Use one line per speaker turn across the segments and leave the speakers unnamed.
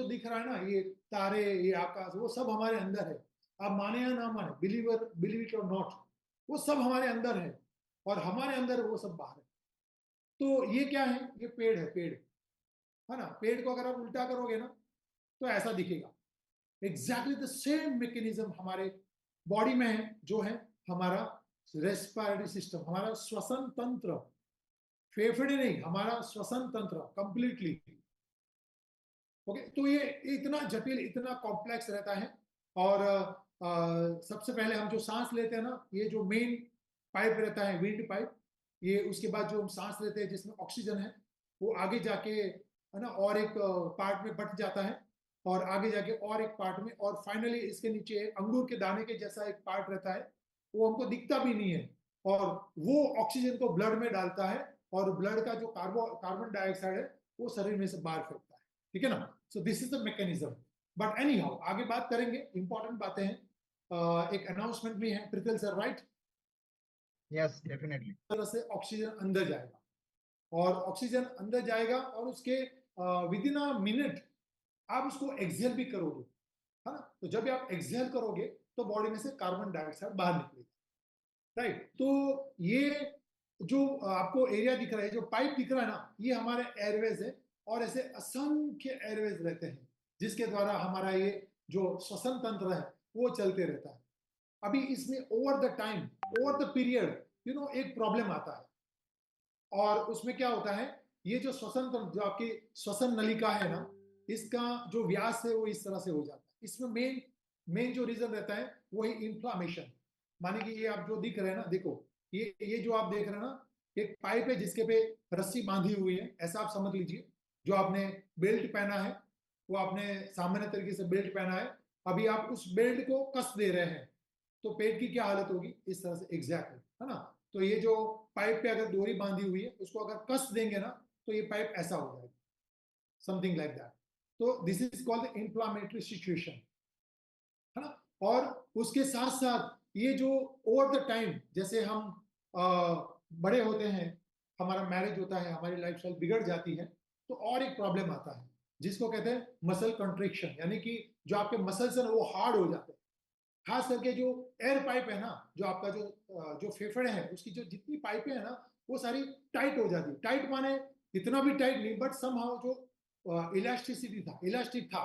दिख रहा है ना, ये तारे, ये आकाश, वो सब हमारे अंदर है। आप माने या ना माने, बिलीव इट और नॉट, वो सब हमारे अंदर है, और हमारे अंदर वो सब बाहर है। तो ये क्या है? ये पेड़ है, पेड़ है ना। पेड़ को अगर आप उल्टा करोगे ना तो ऐसा दिखेगा। एग्जैक्टली द सेम मैकेनिज्म हमारे बॉडी में है, जो है हमारा रेस्पिरेटरी सिस्टम, हमारा श्वसन तंत्र, फेफड़े नहीं, हमारा श्वसन तंत्र कंप्लीटली। ओके, तो ये इतना जटिल, इतना कॉम्प्लेक्स रहता है। और सबसे पहले हम जो सांस लेते हैं ना, ये जो मेन पाइप रहता है, विंड पाइप, ये उसके बाद जो हम सांस लेते हैं जिसमें ऑक्सीजन है, वो आगे जाके है ना और एक पार्ट में बट जाता है, और आगे जाके और एक पार्ट में, और फाइनली इसके नीचे अंगूर के दाने के जैसा एक पार्ट रहता है, वो हमको दिखता भी नहीं है, और वो ऑक्सीजन को ब्लड में डालता है, और ब्लड का जो कार्बन डाइऑक्साइड है वो शरीर में से बाहर फेंकता है। ठीक है ना। So this is the mechanism. But any how, आगे बात करेंगे, इंपॉर्टेंट बातें हैं। एक अनाउंसमेंट भी है, पृथ्वी सर, राइट?
Yes, definitely.
तरह से ऑक्सीजन अंदर जाएगा, और ऑक्सीजन अंदर जाएगा, और उसके विद इन अ मिनट आप उसको एक्सहेल भी करोगे, है ना। तो जब आप एक्सहेल करोगे तो बॉडी में से कार्बन डाइऑक्साइड बाहर निकलेगा, राइट। तो ये जो आपको एरिया दिख रहा है, जो पाइप दिख रहा है ना, ये हमारे एयरवेज है, और ऐसे असंख्य एयरवेज रहते हैं जिसके द्वारा हमारा ये जो श्वसन तंत्र है वो चलते रहता है। अभी इसमें over the time, over the period, एक प्रॉब्लम आता है, और उसमें क्या होता है, ये जो श्वसन तंत्र, जो आपकी श्वसन नलिका है ना, इसका जो व्यास है वो इस तरह से हो जाता है। इसमें मेन मेन जो रीजन रहता है वो है इंफ्लामेशन। माने कि ये आप जो दिख रहे हैं ना, देखो, ये जो आप देख रहे हैं ना, एक पाइप है जिसके पे रस्सी बांधी हुई है, ऐसा आप समझ लीजिए। जो आपने बेल्ट पहना है, वो आपने सामान्य तरीके से बेल्ट पहना है, अभी आप उस बेल्ट को कस दे रहे हैं, तो पेट की क्या हालत होगी, इस तरह से, एग्जैक्टली, है ना। तो ये जो पाइप पे अगर डोरी बांधी हुई है, उसको अगर कस देंगे ना, तो ये पाइप ऐसा हो जाएगा, समथिंग लाइक दैट। तो this is called inflammatory situation, है ना। और उसके साथ साथ ये जो ओवर द टाइम, जैसे हम बड़े होते हैं, हमारा मैरिज होता है, हमारी लाइफस्टाइल बिगड़ जाती है, तो और एक प्रॉब्लम आता है जिसको कहते हैं मसल कंट्रिक्शन, यानी कि जो आपके मसल्स हैं वो हार्ड हो जाते हैं। खास करके जो एयर पाइप है ना, जो आपका जो फेफड़े हैं, उसकी जो जितनी पाइपें हैं ना, वो सारी टाइट हो जाती। टाइट माने इतना भी टाइट नहीं, बट समहाउ जो इलास्टिसिटी था, इलास्टिक था,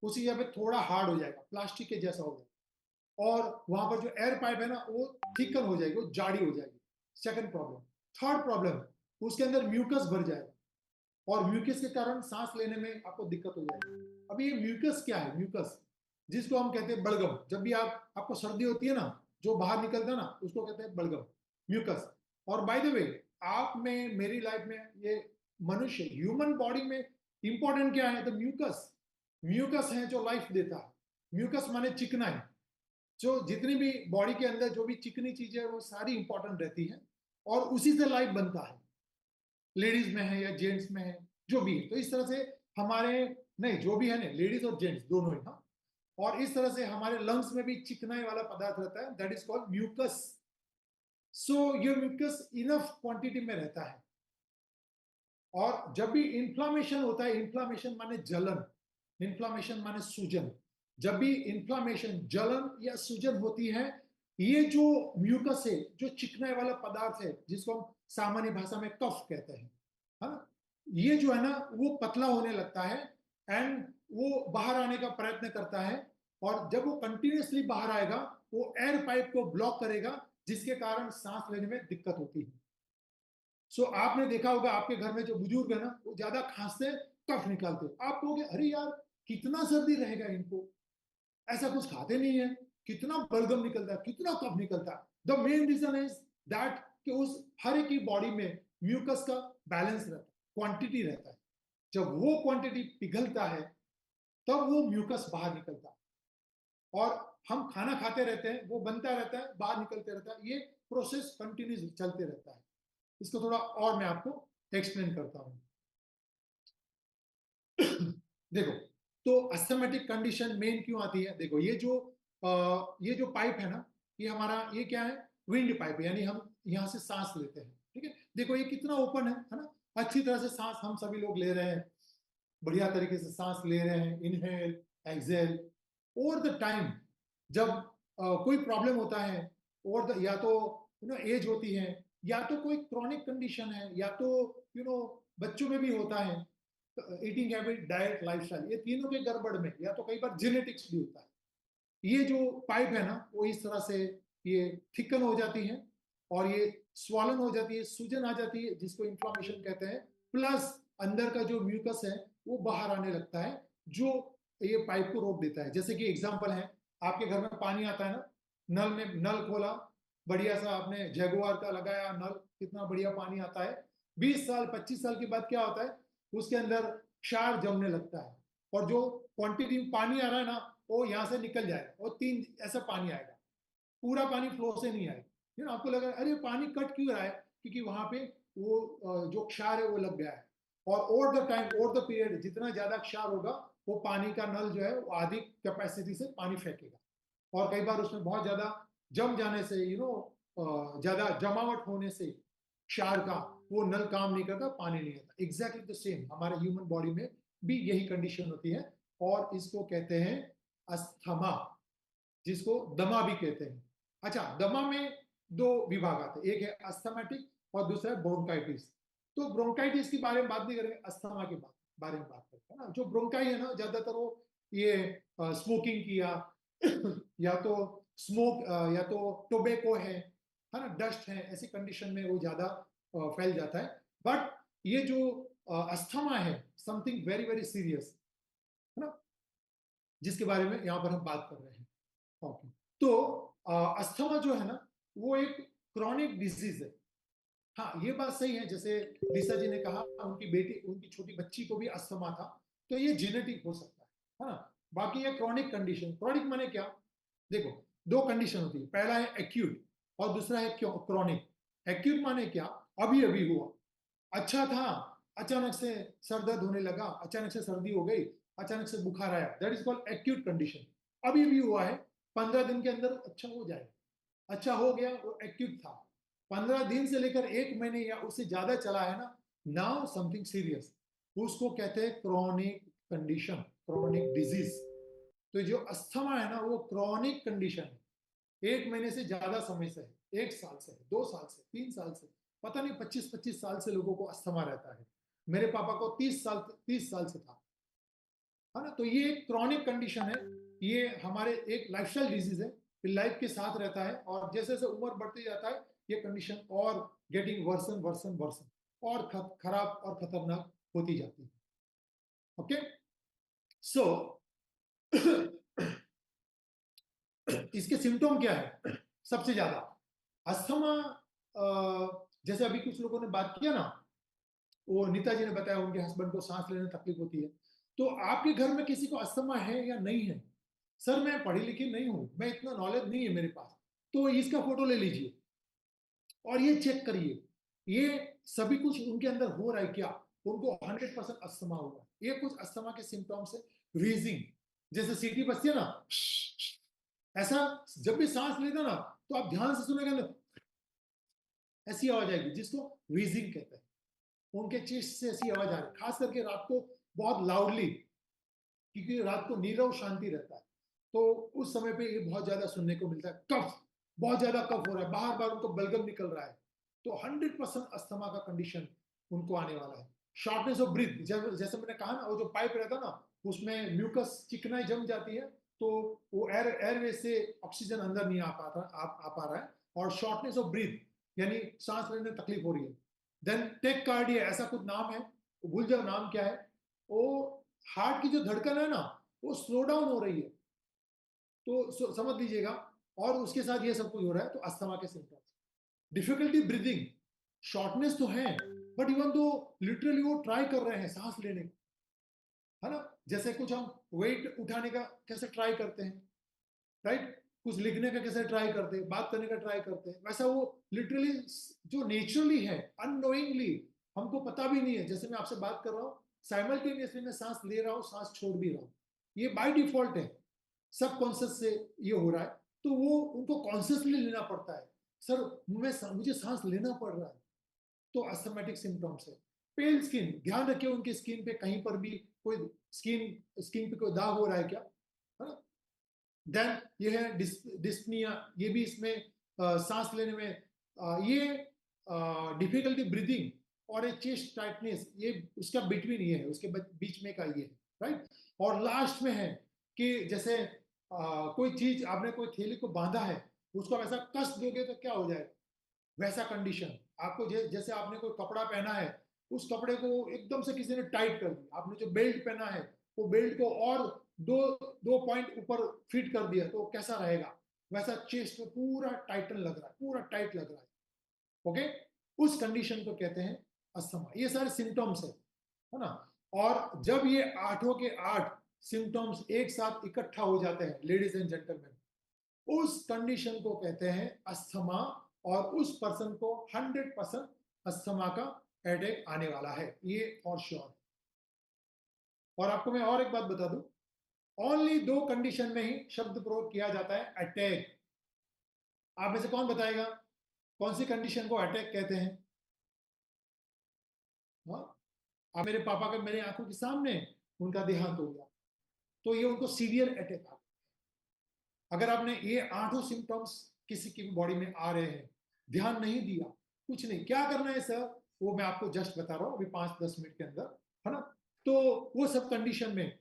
उसी जगह पे थोड़ा हार्ड हो जाएगा, प्लास्टिक के जैसा हो जाएगा, और वहां पर जो एयर पाइप है ना वो थिकन हो जाएगी, वो जाड़ी हो जाएगी। Second problem. थर्ड प्रॉब्लम, उसके अंदर म्यूकस भर जाएगा, और म्यूकस के कारण सांस लेने में आपको दिक्कत हो जाएगी। अभी ये म्यूकस क्या है? म्यूकस, जिसको हम कहते हैं बलगम। जब भी आपको सर्दी होती है ना, जो बाहर निकलता है ना, उसको कहते हैं बलगम, म्यूकस। और बाय द वे, आप में, मेरी लाइफ में, ये मनुष्य, ह्यूमन बॉडी में इंपॉर्टेंट क्या है? तो म्यूकस। म्यूकस है जो लाइफ देता है। म्यूकस माने चिकना है। जो जितनी भी बॉडी के अंदर जो भी चिकनी चीजें है वो सारी इंपॉर्टेंट रहती है, और उसी से लाइफ बनता है। लेडीज में है या जेंट्स में है, जो भी है। तो इस तरह से हमारे, नहीं, जो भी है ना, लेडीज और जेंट्स दोनों ही, हाँ। और इस तरह से हमारे लंग्स में भी चिकनाई वाला पदार्थ रहता है, दैट इज कॉल्ड म्यूकस। सो ये म्यूकस इनफ क्वांटिटी में रहता है। और जब भी इंफ्लामेशन होता है, इंफ्लामेशन माने जलन, इंफ्लामेशन माने सूजन, जब भी इंफ्लामेशन, जलन या सूजन होती है, ये जो म्यूकस है, जो चिकनाई वाला पदार्थ है, जिसको हम सामान्य भाषा में कफ कहते हैं, है ना, ये जो है ना वो पतला होने लगता है, एंड वो बाहर आने का प्रयत्न करता है। और जब वो कंटिन्यूसली बाहर आएगा, वो एयर पाइप को ब्लॉक करेगा, जिसके कारण सांस लेने में दिक्कत होती है। सो आपने देखा होगा, आपके घर में जो बुजुर्ग है ना, वो ज्यादा खांसते, कफ निकालते, आप कहोगे अरे यार कितना सर्दी रहेगा इनको, ऐसा कुछ खाते नहीं है, कितना बलगम निकलता है, कितना कफ निकलता है। The main reason is that कि उस हर एक की बॉडी में म्यूकस का बैलेंस रहता है, क्वांटिटी रहता है। जब वो क्वांटिटी पिघलता है, तब वो म्यूकस बाहर निकलता है, और हम खाना खाते रहते हैं, वो बनता रहता है, बाहर निकलते रहता है, ये प्रोसेस कंटिन्यूस चलते रहता है। इसको थोड़ा और मैं आपको एक्सप्लेन करता हूं। देखो, तो अस्थमेटिक कंडीशन मेन क्यों आती है? देखो, ये जो पाइप है ना, ये हमारा, ये क्या है? विंड पाइप, यानी हम यहां से सांस लेते हैं। ठीक है, देखो ये कितना ओपन है ना, अच्छी तरह से सांस हम सभी लोग ले रहे हैं। बढ़िया तरीके से सांस ले रहे हैं, inhale exhale. Over the time जब कोई प्रॉब्लम होता है, और या तो एज होती है, या तो कोई क्रॉनिक कंडीशन है, या तो बच्चों में भी होता है, ईटिंग हैबिट, डाइट, लाइफस्टाइल, ये तीनों के गड़बड़ में, या तो कई बार जेनेटिक्स भी होता है, ये जो पाइप है ना वो इस तरह से ये थिकन हो जाती है और ये स्वॉलन हो जाती है, सूजन आ जाती है जिसको इन्फ्लामेशन कहते हैं, प्लस अंदर का जो म्यूकस है वो बाहर आने लगता है, जो ये पाइप को रोक देता है। जैसे कि एग्जांपल है, आपके घर में पानी आता है ना, नल में नल खोला, बढ़िया सा आपने जैगुआर का लगाया नल, कितना बढ़िया पानी आता है। 20 साल 25 साल के बाद क्या होता है, उसके अंदर क्षार जमने लगता है, और जो क्वांटिटी में पानी आ रहा है ना वो यहाँ से निकल जाएगा, और 3 ऐसा पानी आएगा, पूरा पानी फ्लो से नहीं आएगा। आपको लगा अरे पानी कट क्यों रहा है, क्योंकि वहां पे वो जो क्षार है वो लग गया है। और over the time, over the period, जितना ज्यादा क्षार होगा वो पानी का नल जो है वो आधी कैपेसिटी से पानी फेंकेगा, और कई बार उसमें बहुत ज्यादा जम जाने से, ज्यादा जमावट होने से क्षार का वो नल काम नहीं करता, पानी नहीं आता। एग्जैक्टली द सेम हमारे ह्यूमन बॉडी में भी यही कंडीशन होती है, और इसको कहते हैं अस्थमा, जिसको दमा भी कहते हैं। अच्छा, दमा में 2 विभाग आते हैं, एक है अस्थमेटिक और दूसरा है ब्रोंकाइटिस। तो ब्रोंकाइटिस के बारे में बात नहीं करेंगे, अस्थमा के बारे में बात करते हैं ना। जो ब्रोंकाई है ना, ज्यादातर वो ये स्मोकिंग किया या तो स्मोक या तो टोबैको है ना, डस्ट है, ऐसी कंडीशन में वो ज्यादा फैल जाता है। बट ये जो अस्थमा है, समथिंग वेरी वेरी सीरियस है ना, जिसके बारे में यहाँ पर हम बात कर रहे हैं। ओके, तो अस्थमा जो है ना वो एक क्रॉनिक डिजीज है। हाँ, ये बात सही है, जैसे लिसा जी ने कहा उनकी बेटी, उनकी छोटी बच्ची को भी अस्थमा था, तो ये जेनेटिक हो सकता है ना। बाकी ये क्रॉनिक कंडीशन, क्रॉनिक माने क्या, देखो 2 कंडीशन होती है, पहला है एक्यूट और दूसरा है क्रॉनिक। एक्यूट माने क्या, अभी अभी हुआ, अच्छा था, अचानक से सर दर्द होने लगा, अचानक से सर्दी हो गई, अचानक से बुखार आया, that is called acute condition. अभी भी हुआ है, 15 दिन के अंदर अच्छा हो जाएगा, अच्छा हो गया, वो एक्यूट था। 15 दिन से लेकर 1 महीने या उससे ज्यादा चला है ना, नाउ समथिंग सीरियस, उसको कहते हैं क्रॉनिक कंडीशन, क्रॉनिक डिजीज। तो जो अस्थमा है ना वो क्रॉनिक कंडीशन है, 1 महीने से ज्यादा समय से है, 1 साल से है, 2 साल से, 3 साल से, पता नहीं 25-25 साल से लोगों को अस्थमा रहता है। मेरे पापा को 30 साल से था, है ना। तो ये एक क्रॉनिक कंडीशन है, ये हमारे एक लाइफस्टाइल डिजीज है, लाइफ के साथ रहता है, और जैसे जैसे उम्र बढ़ती जाता है ये कंडीशन और गेटिंग वर्सन वर्सन वर्सन, और खराब और खतरनाक होती जाती है। ओके, सो इसके सिम्टोम क्या है सबसे ज्यादा, अस्थमा, जैसे अभी कुछ लोगों ने बात किया ना, वो नीता जी ने बताया उनके हस्बैंड को सांस लेने में तकलीफ होती है, तो आपके घर में किसी को अस्थमा है या नहीं है? सर मैं पढ़ी लिखी नहीं हूं, मैं इतना नॉलेज नहीं है मेरे पास, तो इसका फोटो ले लीजिए और ये चेक करिए, ये सभी कुछ उनके अंदर हो रहा है क्या, उनको 100% अस्थमा होगा। ये कुछ अस्थमा के सिम्टम्स है। रीजिंग, जैसे सीटी बजती है ना, ऐसा जब भी सांस लेना ना तो आप ध्यान से सुनेगा ना, ऐसी आवाज आएगी, जिसको रीजिंग कहते हैं। उनके चेस्ट से ऐसी आवाज आ रही, खास करके रात को बहुत लाउडली, क्योंकि रात को नीरव शांति रहता है, तो उस समय पे ये बहुत ज्यादा सुनने को मिलता है। कफ, बहुत ज्यादा कफ हो रहा है, बार बार उनको बलगम निकल रहा है, तो 100% अस्थमा का कंडीशन उनको आने वाला है। शॉर्टनेस ऑफ ब्रीथ, जैसे मैंने कहा ना, वो जो पाइप रहता ना उसमें म्यूकस चिकनाई जम जाती है, तो वो एयरवे से ऑक्सीजन अंदर नहीं आ पा रहा है, और शॉर्टनेस ऑफ ब्रीथ यानी सांस लेने में तकलीफ हो रही है। देन टेक कार्डिया, ऐसा कुछ नाम है, भूल जाओ नाम क्या है, वो हार्ट की जो धड़कन है ना वो स्लो डाउन हो रही है, तो समझ लीजिएगा, और उसके साथ ये सब कुछ हो रहा है, तो अस्थमा के सिम्टम्स। डिफिकल्टी ब्रीदिंग, शॉर्टनेस तो है, बट इवन तो लिटरली वो ट्राई कर रहे हैं सांस लेने का, है ना। जैसे कुछ हम वेट उठाने का कैसे ट्राई करते हैं, राइट, कुछ लिखने का कैसे ट्राई करते हैं, बात करने का ट्राई करते हैं, वैसा वो लिटरली जो नेचुरली है, अननोइंगली, हमको पता भी नहीं है, जैसे मैं आपसे बात कर रहा हूँ साइमल्टेनियसली मैं सांस ले रहा हूँ, सांस छोड़ भी रहा हूँ, ये बाय डिफॉल्ट है, सबकॉन्शियस से ये हो रहा है, तो वो उनको कॉन्शियसली लेना पड़ता है। सर मुझे सांस लेना पड़ रहा है, तो अस्थमेटिक सिम्टम्स है। पेल स्किन, ध्यान रखिए उनकी स्किन पे कहीं पर भी कोई स्किन पे कोई दाग हो रहा है क्या, है ना। देन ये है डिस्पनिया, ये भी इसमें सांस लेने में ये डिफिकल्टी ब्रीदिंग और एक चेस्ट टाइटनेस, ये उसका बिटवीन ये है, उसके बीच में का ये है, राइट। और लास्ट में है कि जैसे कोई चीज आपने कोई थैली को बांधा है, उसको वैसा कस दोगे तो क्या हो जाएगा, वैसा कंडीशन। आपको जैसे आपने कोई कपड़ा पहना है, उस कपड़े को एकदम से किसी ने टाइट कर दिया, आपने जो बेल्ट पहना है वो बेल्ट को और दो दो पॉइंट ऊपर फिट कर दिया, तो कैसा रहेगा, वैसा चेस्ट में पूरा टाइटन लग रहा है, पूरा टाइट लग रहा है, ओके। उस कंडीशन को कहते हैं अस्थमा। ये सारे सिम्टम्स है ना। और जब ये 8 के 8 सिम्टम्स एक साथ इकट्ठा हो जाते हैं लेडीज एंड जेंटलमैन, उस कंडीशन को कहते हैं अस्थमा, और उस पर्सन को 100% अस्थमा का अटैक आने वाला है, ये फॉर श्योर। और आपको मैं और एक बात बता दूं, ओनली 2 कंडीशन में ही शब्द प्रयोग किया जाता है अटैक। आप में से कौन बताएगा कौन सी कंडीशन को अटैक कहते हैं? हाँ, आप मेरे पापा का मेरे आंखों के सामने उनका देहांत हो गया, तो ये उनको सीवियर अटैक आ गया। अगर आपने ये 8 सिम्टम्स किसी की बॉडी में आ रहे हैं, ध्यान नहीं दिया, कुछ नहीं, क्या करना है सर, वो मैं आपको जस्ट बता रहा हूँ अभी 5-10 मिनट के अंदर, है ना। तो वो सब कंडीशन में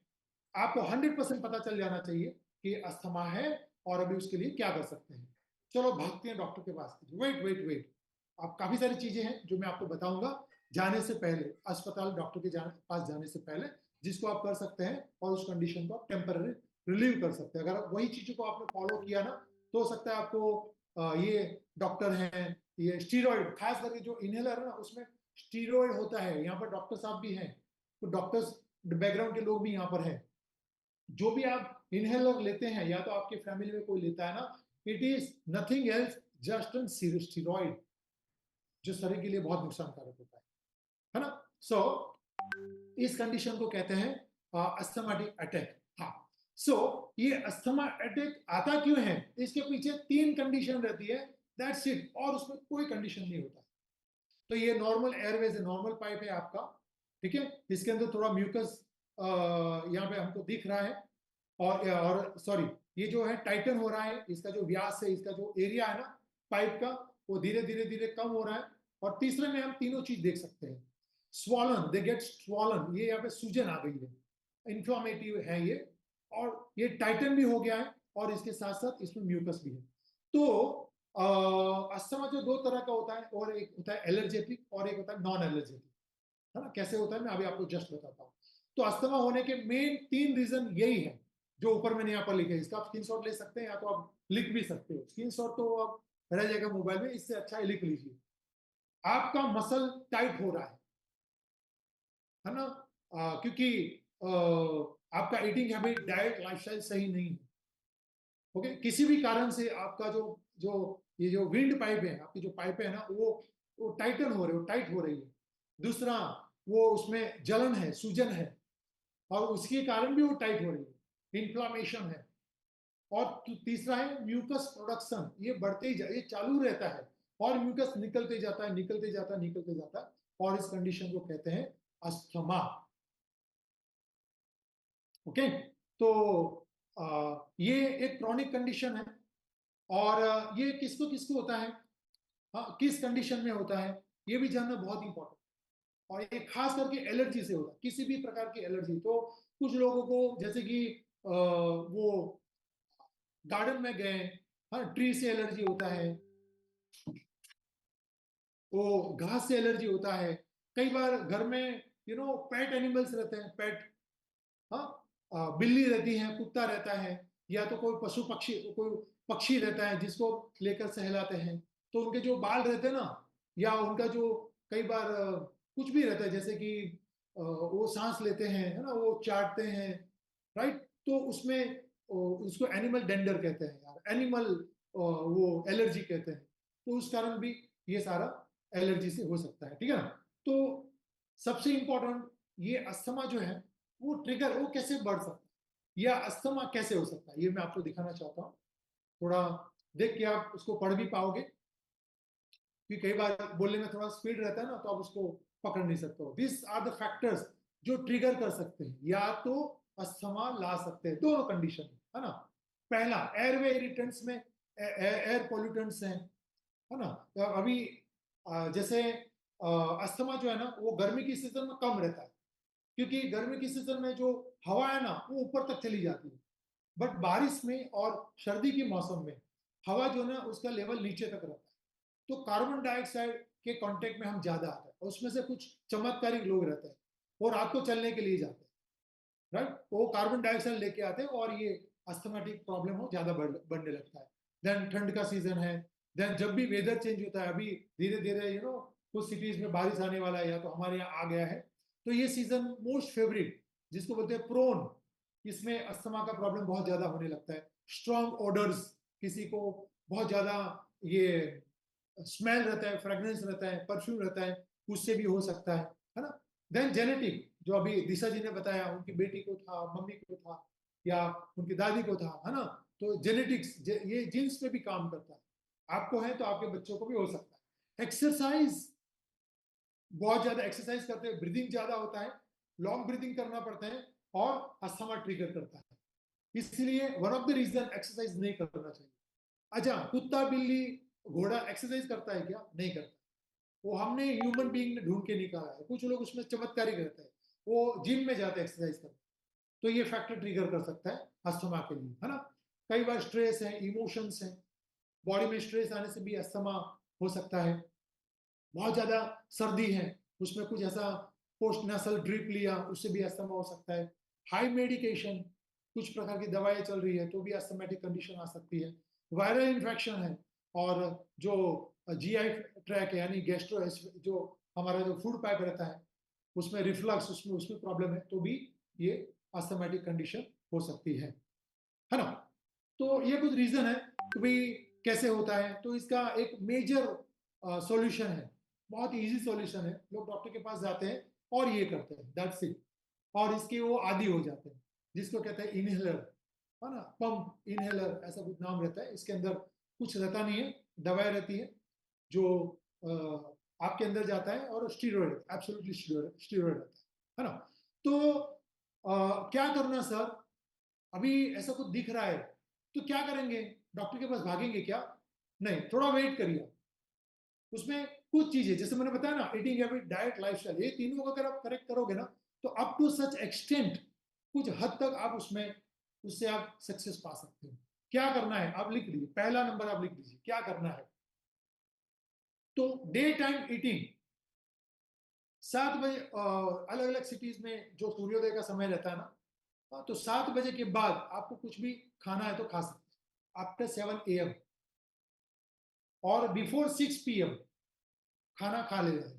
आपको 100% पता चल जाना चाहिए कि अस्थमा है और अभी उसके लिए क्या कर सकते हैं। चलो भागते हैं डॉक्टर के पास। वेट वेट वेट, आप काफी सारी चीजें हैं जो मैं आपको बताऊंगा जाने से पहले, अस्पताल डॉक्टर के पास जाने से पहले, जिसको आप कर सकते हैं और उस कंडीशन को आप टेम्पररी रिलीव कर सकते हैं। अगर वही चीजों को आपने फॉलो किया ना, तो हो सकता है आपको ये डॉक्टर हैं, ये स्टीरॉइड, खास करके जो इनहेलर है ना, उसमें स्टीरॉइड होता है। यहाँ पर डॉक्टर साहब भी हैं, तो डॉक्टर्स बैकग्राउंड के लोग भी यहाँ पर हैं। जो भी आप इनहेलर लेते हैं, या तो आपके फैमिली में कोई लेता है ना, it is nothing else just an steroid, जो शरीर के लिए बहुत नुकसानकारक होता है ना। सो इस कंडीशन को कहते हैं अस्थमाटिक अटैक। हाँ, सो ये अस्थमा अटैक आता क्यों है, इसके पीछे 3 कंडीशन रहती है, दैट्स इट, और उसमें कोई कंडीशन नहीं होता। तो ये नॉर्मल एयरवेज है, नॉर्मल पाइप है आपका, ठीक है। इसके अंदर थोड़ा म्यूकस यहाँ पे हमको दिख रहा है, और सॉरी, ये जो है टाइटन हो रहा है, इसका जो व्यास है, इसका जो एरिया है ना पाइप का, वो धीरे धीरे धीरे कम हो रहा है। और तीसरे में हम तीनों चीज देख सकते हैं, स्वॉलन, दे गेट स्वॉलन, ये यहाँ पे सूजन आ गई है, इंफ्लामेटिव है ये, और ये टाइटन भी हो गया है, और इसके साथ साथ इसमें म्यूकस भी है। तो अस्थमा जो 2 तरह का होता है, और एक होता है एलर्जेटिक और एक होता है नॉन एलर्जेटिक, है ना। कैसे होता है मैं अभी आपको जस्ट बताता हूँ। तो अस्थमा होने के मेन 3 रीजन यही है जो ऊपर मैंने यहाँ पर लिखे हैं। इसका आप स्क्रीनशॉट ले सकते हैं, या तो आप लिख भी सकते हो, स्क्रीनशॉट तो आप रह जाएगा मोबाइल में, इससे अच्छा लिख लीजिए। आपका मसल टाइट हो रहा है ना, क्योंकि आपका ईटिंग हैबिट, डाइट, लाइफस्टाइल सही नहीं है, ओके। किसी भी कारण से आपका जो जो ये जो विंड पाइप है, आपकी जो पाइप है ना, वो टाइटन हो रही है, टाइट हो रही है। दूसरा, वो उसमें जलन है, सूजन है, और उसके कारण भी वो टाइट हो रही है, इन्फ्लामेशन है। और तीसरा है म्यूकस प्रोडक्शन, ये बढ़ते ही ये चालू रहता है, और म्यूकस निकलते जाता है, निकलते जाता है, निकलते जाता है, और इस कंडीशन को कहते हैं अस्थमा, ओके। तो ये एक क्रॉनिक कंडीशन है, और ये किसको किसको होता है, हाँ, किस कंडीशन में होता है, ये भी जानना बहुत इंपॉर्टेंट। और ये खास करके एलर्जी से होता है, किसी भी प्रकार की एलर्जी। तो कुछ लोगों को जैसे कि वो गार्डन में गए, हाँ, ट्री से एलर्जी होता है, वो घास से एलर्जी होता है। कई बार घर में पेट एनिमल्स रहते हैं, पेट, हाँ, बिल्ली रहती है, कुत्ता रहता है, या तो कोई पशु पक्षी, कोई पक्षी रहता है जिसको लेकर सहलाते हैं, तो उनके जो बाल रहते हैं ना, या उनका जो कई बार कुछ भी रहता है, जैसे कि वो सांस लेते हैं, है ना, वो चाटते हैं, राइट। तो उसमें उसको एनिमल डेंडर कहते हैं यार, एनिमल वो एलर्जी कहते हैं। तो उस कारण भी ये सारा एलर्जी से हो सकता है, ठीक है ना। तो सबसे इंपॉर्टेंट, ये अस्थमा जो है, वो ट्रिगर, वो कैसे बढ़ सकता है, या अस्थमा कैसे हो सकता है, ये मैं आपको दिखाना चाहता हूँ। थोड़ा देख के आप उसको पढ़ भी पाओगे, क्योंकि कई बार बोलने में थोड़ा स्पीड रहता है ना, तो आप उसको पकड़ नहीं सकते हो। दिस आर द फैक्टर्स जो ट्रिगर कर सकते हैं, या तो अस्थमा ला सकते हैं, दोनों कंडीशन है ना। पहला एयरवे इरिटेंट्स में एयर पॉल्यूटेंट्स हैं, है ना। तो अभी जैसे अस्थमा जो है ना वो गर्मी की सीजन में कम रहता है, क्योंकि गर्मी की सीजन में जो हवा है ना वो ऊपर तक चली जाती है, बट बारिश में और सर्दी के मौसम में हवा जो है ना उसका लेवल नीचे तक रहता है, तो कार्बन डाइऑक्साइड के कांटेक्ट में हम ज्यादा आते हैं। उसमें से कुछ चमत्कारिक लोग रहते हैं वो रात को चलने के लिए जाते हैं, राइट, वो कार्बन डाइऑक्साइड लेके आते हैं और ये अस्थमेटिक प्रॉब्लम हो ज्यादा बढ़ने लगता है। देन ठंड का सीजन है, देन जब भी वेदर चेंज होता है, अभी धीरे धीरे कुछ सिटीज में बारिश आने वाला है या तो हमारे यहाँ आ गया है, तो ये सीजन मोस्ट फेवरेट जिसको बोलते हैं प्रोन, इसमें अस्थमा का प्रॉब्लम बहुत ज्यादा होने लगता है। स्ट्रॉन्ग ऑर्डर्स, किसी को बहुत ज्यादा ये स्मेल रहता है, फ्रेग्रेंस रहता है, परफ्यूम रहता है, उससे भी हो सकता है ना। देन जेनेटिक, जो अभी दिशा जी ने बताया उनकी बेटी को था, मम्मी को था, या उनकी दादी को था, है ना। तो जेनेटिक्स ये जीन्स पे भी काम करता है, आपको है तो आपके बच्चों को भी हो सकता है। एक्सरसाइज, बहुत ज्यादा एक्सरसाइज करते हैं, ब्रीदिंग ज्यादा होता है, लॉन्ग ब्रीदिंग करना पड़ता है और अस्थमा ट्रिगर करता है, इसलिए one of the reason exercise नहीं करना चाहिए। अच्छा, कुत्ता बिल्ली घोड़ा एक्सरसाइज करता है क्या? नहीं करता, वो हमने ह्यूमन बीइंग ने ढूंढ के निकाला है। कुछ लोग उसमें चमत्कारिक रहते हैं, वो जिम में जाते हैं एक्सरसाइज करते, तो ये फैक्टर ट्रिगर कर सकता है अस्थमा के लिए, है ना। कई बार स्ट्रेस है, इमोशंस है, बॉडी में स्ट्रेस आने से भी अस्थमा हो सकता है। बहुत ज्यादा सर्दी है, उसमें कुछ ऐसा पोस्ट नेसल ड्रिप लिया, उससे भी अस्थमा हो सकता है। हाई मेडिकेशन, कुछ प्रकार की दवाएं चल रही है तो भी अस्थमेटिक कंडीशन आ सकती है। वायरल इन्फेक्शन है, और जो जीआई ट्रैक है यानी गैस्ट्रो, जो हमारा जो फूड पाइप रहता है उसमें रिफ्लक्स, उसमें उसमें प्रॉब्लम है तो भी ये अस्थमेटिक कंडीशन हो सकती है ना। तो ये कुछ रीजन है कि भाई कैसे होता है। तो इसका एक मेजर सॉल्यूशन है, बहुत इजी सॉल्यूशन है, लोग डॉक्टर के पास जाते हैं और ये करते हैं, दैट्स इट, और इसके वो आदी हो जाते हैं, जिसको कहते हैं इनहेलर, है ना, पंप इनहेलर ऐसा कुछ नाम रहता है। इसके अंदर कुछ रहता नहीं है, दवाई रहती है जो आपके अंदर जाता है, और स्टीरॉयड, एब्सोल्युटली स्टीरॉयड रहता है ना। तो क्या करना सर, अभी ऐसा कुछ दिख रहा है तो क्या करेंगे, डॉक्टर के पास भागेंगे क्या? नहीं, थोड़ा वेट करिए। उसमें कुछ चीजें जैसे मैंने बताया ना, ईटिंग हैबिट, डाइट, लाइफस्टाइल, ये तीनों को अगर आप करेक्ट करोगे ना तो अप टू सच एक्सटेंट कुछ हद तक आप उसमें उससे आप सक्सेस पा सकते हो। क्या करना है आप लिख लीजिए, पहला नंबर आप लिख लीजिए क्या करना है। तो डे टाइम ईटिंग 7 बजे, अलग अलग सिटीज में जो सूर्योदय का समय रहता है ना, तो 7 बजे के बाद आपको कुछ भी खाना है तो खा सकते हैं, आफ्टर 7 AM, और बिफोर 6 PM खाना खा लेना है।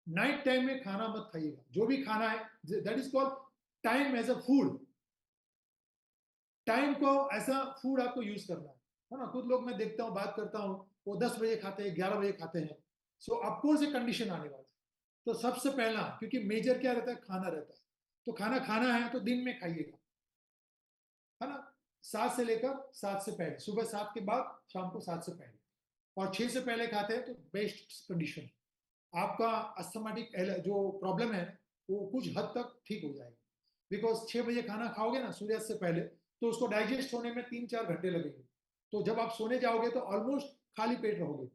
नाइट टाइम में खाना मत खाइएगा, जो भी खाना है, that is called time as a food. Time को ऐसा फूड आपको यूज करना है ना। कुछ लोग मैं देखता हूँ, बात करता हूँ, वो 10 बजे खाते हैं, 11 बजे खाते हैं। सो आपको से कंडीशन आने वाला है। तो सबसे पहला, क्योंकि मेजर क्या रहता है, खाना रहता है, तो खाना खाना है तो दिन में खाइएगा, है ना। 7 से पहले, सुबह 7 के बाद, शाम को 7 से पहले, और 6 से पहले खाते हैं तो बेस्ट कंडीशन, आपका अस्थमेटिक जो प्रॉब्लम है वो कुछ हद तक ठीक हो जाएगा। बिकॉज 6 बजे खाना खाओगे ना सूर्यास्त से पहले, तो उसको डाइजेस्ट होने में 3-4 घंटे लगेंगे, तो जब आप सोने जाओगे तो ऑलमोस्ट खाली पेट रहोगे,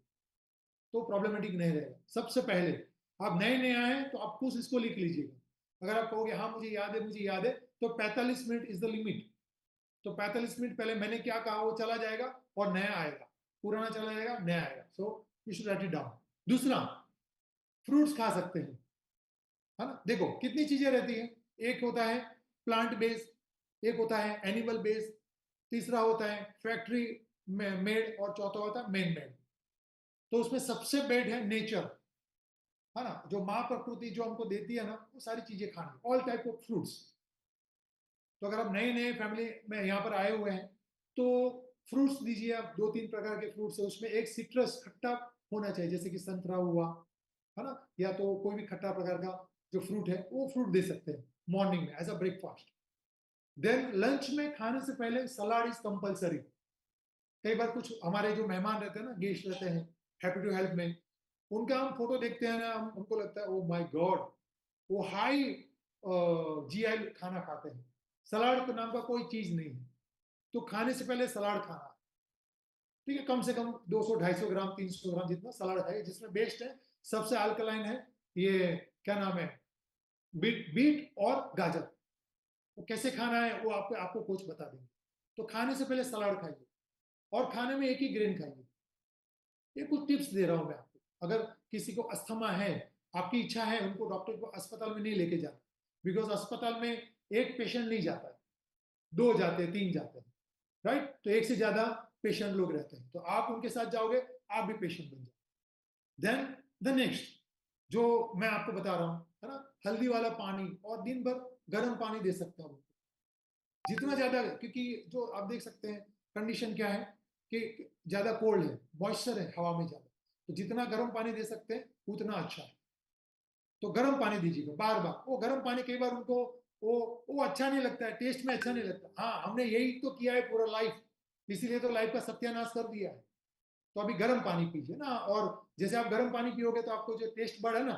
तो प्रॉब्लमेटिक नहीं रहेगा। सबसे पहले आप नए नए आए तो आप कुछ इसको लिख लीजिएगा, अगर आप कहोगे हाँ मुझे याद है मुझे याद है, तो 45 मिनट इज द लिमिट। तो 45 मिनट पहले मैंने क्या कहा वो चला जाएगा और नया आएगा, पुराना चला जाएगा नया आएगा। So you should write it down. दूसरा, फ्रूट्स खा सकते हैं, है ना। देखो कितनी चीजें रहती है, एक होता है प्लांट बेस्ड, एक होता है एनिमल बेस्ड, तीसरा होता है फैक्ट्री मेड, और चौथा होता है मैन मेड। तो उसमें सबसे बेड है नेचर, है ना, जो माँ प्रकृति जो हमको देती है ना, वो सारी चीजें खानी, ऑल टाइप ऑफ फ्रूट्स। तो अगर आप नए नए फैमिली में यहाँ पर आए हुए हैं तो फ्रूट्स दीजिए आप, 2-3 प्रकार के फ्रूट्स है, उसमें एक सिट्रस खट्टा होना चाहिए, जैसे कि संतरा हुआ, है ना, या तो कोई भी खट्टा प्रकार का जो फ्रूट है वो फ्रूट दे सकते हैं मॉर्निंग में as a breakfast. Then lunch में खाने से पहले सलाड इज कंपलसरी। कई बार कुछ हमारे जो मेहमान रहते हैं ना, गेस्ट रहते हैं हैप्पी टू हेल्प में, उनका हम फोटो देखते हैं ना, हमको लगता है ओ माय गॉड, वो हाई जीआई खाना खाते हैं। सलाद के नाम का कोई चीज नहीं है, तो खाने से पहले सलाद खाना है, ठीक है, कम से कम 200-250 ग्राम 300 ग्राम जितना सलाद है, जिसमें बेस्ट है, सबसे अल्कलाइन है ये, क्या नाम है, बीट बीट और गाजर। वो कैसे खाना है वो आपको कोच बता देंगे। तो खाने से पहले सलाद खाइए और खाने में एक ही ग्रेन खाइए। ये कुछ टिप्स दे रहा हूं मैं आपको। अगर किसी को अस्थमा है, आपकी इच्छा है उनको डॉक्टर को अस्पताल में नहीं लेके जाना, बिकॉज अस्पताल में एक पेशेंट नहीं जाता है, 2 जाते हैं, 3 जाते हैं, राइट? तो एक से ज्यादा पेशेंट लोग रहते हैं, तो आप उनके साथ जाओगे, आप भी पेशेंट बन जाओगे। देन द नेक्स्ट जो मैं आपको बता रहा हूं, है ना, हल्दी वाला पानी, और दिन भर गर्म पानी दे सकते हैं जितना ज्यादा, क्योंकि जो आप देख सकते हैं कंडीशन क्या है कि ज्यादा कोल्ड है, मॉइस्चर है हवा में ज्यादा, तो जितना गर्म पानी दे सकते हैं उतना अच्छा है। तो गर्म पानी दीजिएगा बार बार। वो गर्म पानी कई बार उनको वो अच्छा नहीं लगता है, टेस्ट में अच्छा नहीं लगता। हाँ, हमने यही तो किया है पूरा लाइफ, इसीलिए तो लाइफ का सत्यानाश कर दिया है। तो अभी गर्म पानी पीजिए ना, और जैसे आप गर्म पानी पियोगे तो आपको जो टेस्ट बड है ना,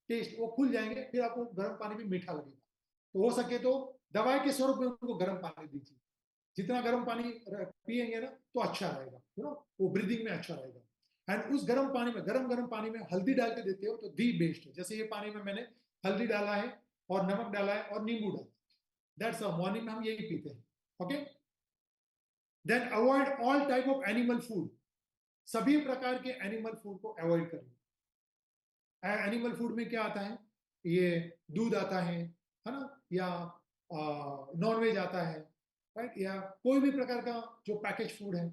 टेस्ट वो खुल जाएंगे, फिर आपको गर्म पानी भी मीठा लगेगा। तो हो सके तो दवाई के स्वरूप में उनको गर्म पानी दीजिए। जितना गर्म पानी पिएंगे ना तो अच्छा रहेगा, यू नो, वो ब्रीदिंग में अच्छा रहेगा। एंड उस गर्म पानी में, गरम गरम पानी में हल्दी डाल के देते हो तो दी बेस्ट है। जैसे ये पानी में मैंने हल्दी डाला है और नमक डाला है और नींबू डाला, दैट्स मॉर्निंग में हम यही पीते हैं। Okay, then avoid all type of animal food. सभी प्रकार के एनिमल फूड को अवॉइड करिए। एनिमल फूड में क्या आता है, ये दूध आता है ना, या नॉनवेज आता है, राइट, या कोई भी प्रकार का जो पैकेज फूड है।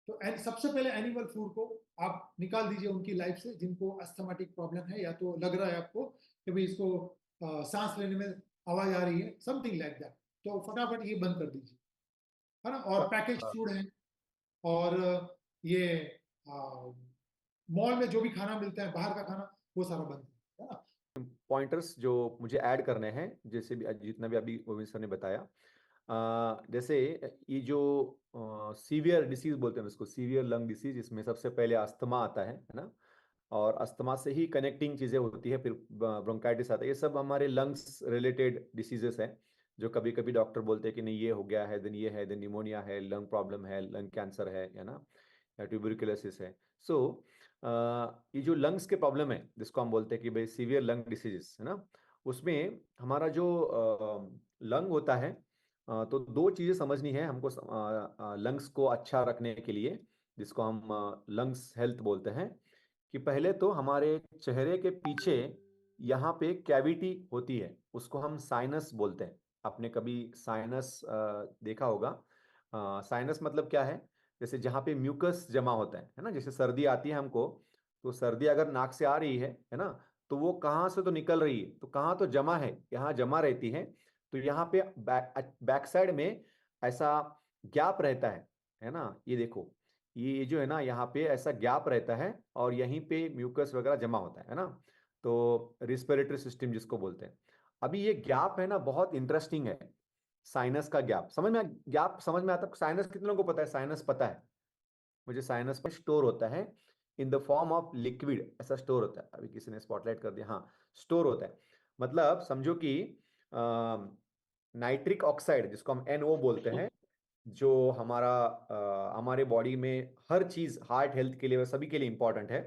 तो सबसे पहले एनिमल फूड को आप निकाल दीजिए उनकी लाइफ से, जिनको अस्थमेटिक प्रॉब्लम है, या तो लग रहा है आपको कि भाई इसको सांस लेने में आवाज आ रही है, समथिंग लाइक दैट, तो फटाफट ये बंद कर दीजिए, है ना। और पैकेज फूड है, और ये मॉल में जो भी खाना मिलता है बाहर का खाना, वो सारा बंद है ना।
पॉइंटर्स जो मुझे ऐड करने हैं, जैसे भी जितना भी अभी गोविंद सर ने बताया, जैसे ये जो सीवियर डिसीज बोलते हैं इसको, सीवियर लंग डिसीज, इसमें सबसे पहले अस्थमा आता है ना, और अस्थमा से ही कनेक्टिंग चीजें होती है, फिर ब्रोंकाइटिस आता है। ये सब हमारे लंग्स रिलेटेड डिसीजेस हैं, जो कभी कभी डॉक्टर बोलते हैं कि नहीं ये हो गया है, देन ये है, देन निमोनिया है, लंग प्रॉब्लम है, लंग कैंसर है ना, या ट्यूबरकुलोसिस है। सो ये जो लंग्स के प्रॉब्लम है, जिसको हम बोलते हैं कि भाई सीवियर लंग डिसीजेस है ना, उसमें हमारा जो लंग होता है, तो दो चीजें समझनी है हमको लंग्स को अच्छा रखने के लिए, जिसको हम लंग्स हेल्थ बोलते हैं। कि पहले तो हमारे चेहरे के पीछे यहाँ पे कैविटी होती है, उसको हम साइनस बोलते हैं। आपने कभी साइनस देखा होगा? साइनस मतलब क्या है? जैसे जहाँ पे म्यूकस जमा होता है ना, जैसे सर्दी आती है हमको, तो सर्दी अगर नाक से आ रही है ना, तो वो कहाँ से तो निकल रही है, तो कहाँ तो जमा है, यहाँ जमा रहती है। तो यहाँ पे बैक साइड में ऐसा गैप रहता है ना, ये देखो, ये जो है ना, यहाँ पे ऐसा गैप रहता है, और यहीं पे म्यूकस वगैरह जमा होता है ना। तो रिस्पिरेटरी सिस्टम जिसको बोलते हैं। अभी ये गैप है ना, बहुत इंटरेस्टिंग है। साइनस का गैप गैप समझ में आता है? साइनस कितने लोगों को पता है? साइनस पता है मुझे। साइनस पर स्टोर होता है in the form of liquid, ऐसा स्टोर होता है। अभी किसी ने स्पॉटलाइट कर दिया, हाँ, स्टोर होता है। मतलब समझो कि नाइट्रिक ऑक्साइड, जिसको हम NO बोलते हैं, जो हमारे बॉडी में हर चीज, हार्ट हेल्थ के लिए, सभी के लिए इंपॉर्टेंट है,